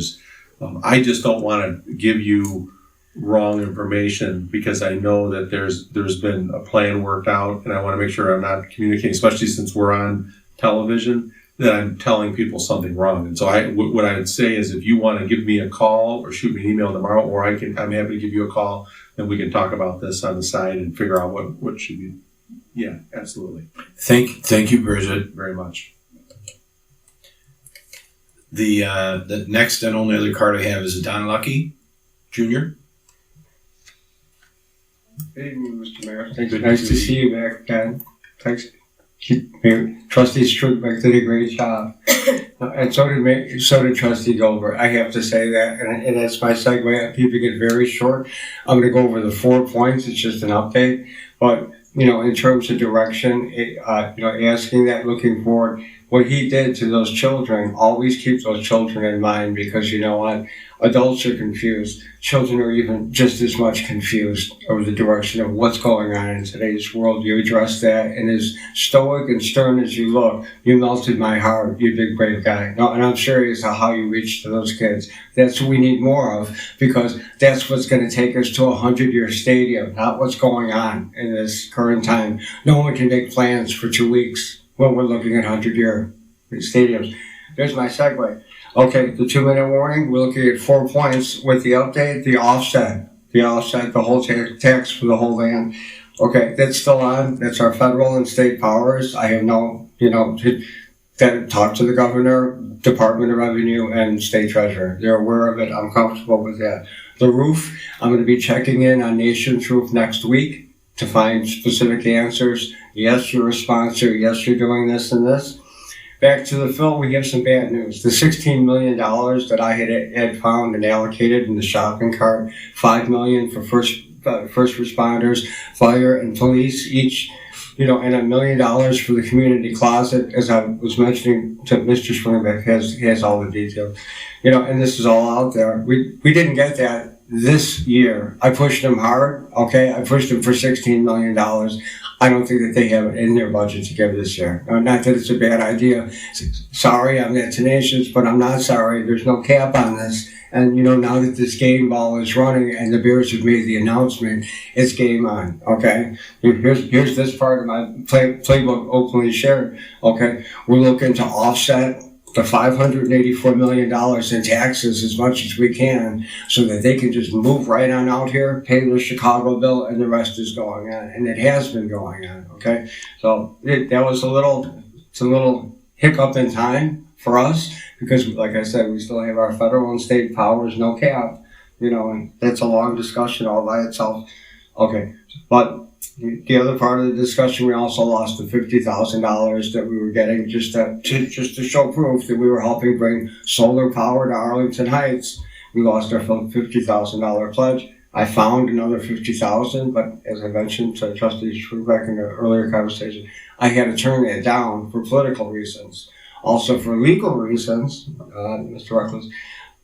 years. I just don't want to give you wrong information because I know that there's been a plan worked out, and I want to make sure I'm not communicating, especially since we're on television, that I'm telling people something wrong. And so what I would say is, if you want to give me a call or shoot me an email tomorrow, or I'm happy to give you a call, and we can talk about this on the side and figure out what should be. Yeah, absolutely. Thank you, Bridget. Very much. The next and only other card I have is Don Lucky, Jr. Good evening, Mr. Mayor. Thanks. Nice to see you back again. Thanks. Trustee Strickbeck did a great job. And so did Trustee Goldberg. I have to say that, and that's my segue. I'm keeping it very short. I'm going to go over the 4 points. It's just an update. But, in terms of direction, asking that, looking forward, what he did to those children, always keep those children in mind, because you know what? Adults are confused. Children are even just as much confused over the direction of what's going on in today's world. You address that, and as stoic and stern as you look, you melted my heart, you big brave guy. No, and I'm serious on how you reach to those kids. That's what we need more of, because that's what's going to take us to a 100-year stadium, not what's going on in this current time. No one can make plans for 2 weeks when we're looking at 100-year stadiums. There's my segue. Okay, the 2-minute warning, we're looking at 4 points with the update, the offset, the whole tax for the whole land. Okay, that's still on. That's our federal and state powers. I have no, talk to the governor, Department of Revenue, and state treasurer. They're aware of it. I'm comfortable with that. The roof, I'm going to be checking in on Nation's Roof next week to find specific answers. Yes, you're a sponsor. Yes, you're doing this and this. Back to the fill, we have some bad news. The $16 million that I had found and allocated in the shopping cart, $5 million for first responders, fire, and police each, and $1 million for the community closet, as I was mentioning to Mr. Swingback, has all the details. And this is all out there. We didn't get that this year. I pushed them hard, okay? I pushed them for $16 million. I don't think that they have it in their budget to give this year. Not that it's a bad idea. Sorry, I'm that tenacious, but I'm not sorry. There's no cap on this. And, now that this game ball is running and the Bears have made the announcement, it's game on, okay? Here's this part of my playbook openly shared, okay? We're looking to offset the $584 million in taxes as much as we can, so that they can just move right on out here, pay their Chicago bill, and the rest is going on. And it has been going on, okay? So that was a little hiccup in time for us, because like I said, we still have our federal and state powers, no cap, and that's a long discussion all by itself. Okay, but the other part of the discussion, we also lost the $50,000 that we were getting just to show proof that we were helping bring solar power to Arlington Heights. We lost our $50,000 pledge. I found another $50,000, but as I mentioned to Trustee Schrubeck in the earlier conversation, I had to turn that down for political reasons. Also for legal reasons, Mr. Reckless,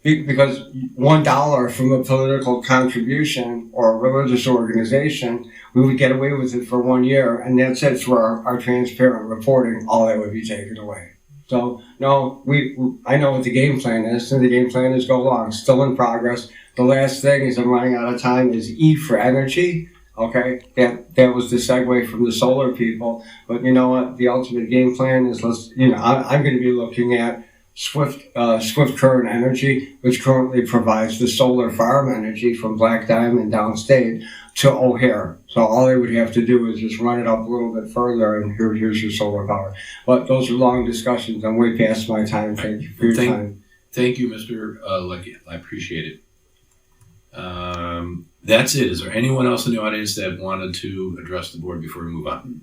because $1 from a political contribution or a religious organization, we would get away with it for 1 year, and that's it for our transparent reporting. All that would be taken away. So no, I know what the game plan is, and the game plan is go along. Still in progress. The last thing is, I'm running out of time, is E for energy. Okay, that was the segue from the solar people. But you know what? The ultimate game plan is, I'm going to be looking at Swift Current Energy, which currently provides the solar farm energy from Black Diamond downstate to O'Hare. So all they would have to do is just run it up a little bit further, and here's your solar power. But those are long discussions. I'm way past my time. Thank you for your time. Thank you, Mr. Lucky. I appreciate it. That's it. Is there anyone else in the audience that wanted to address the board before we move on?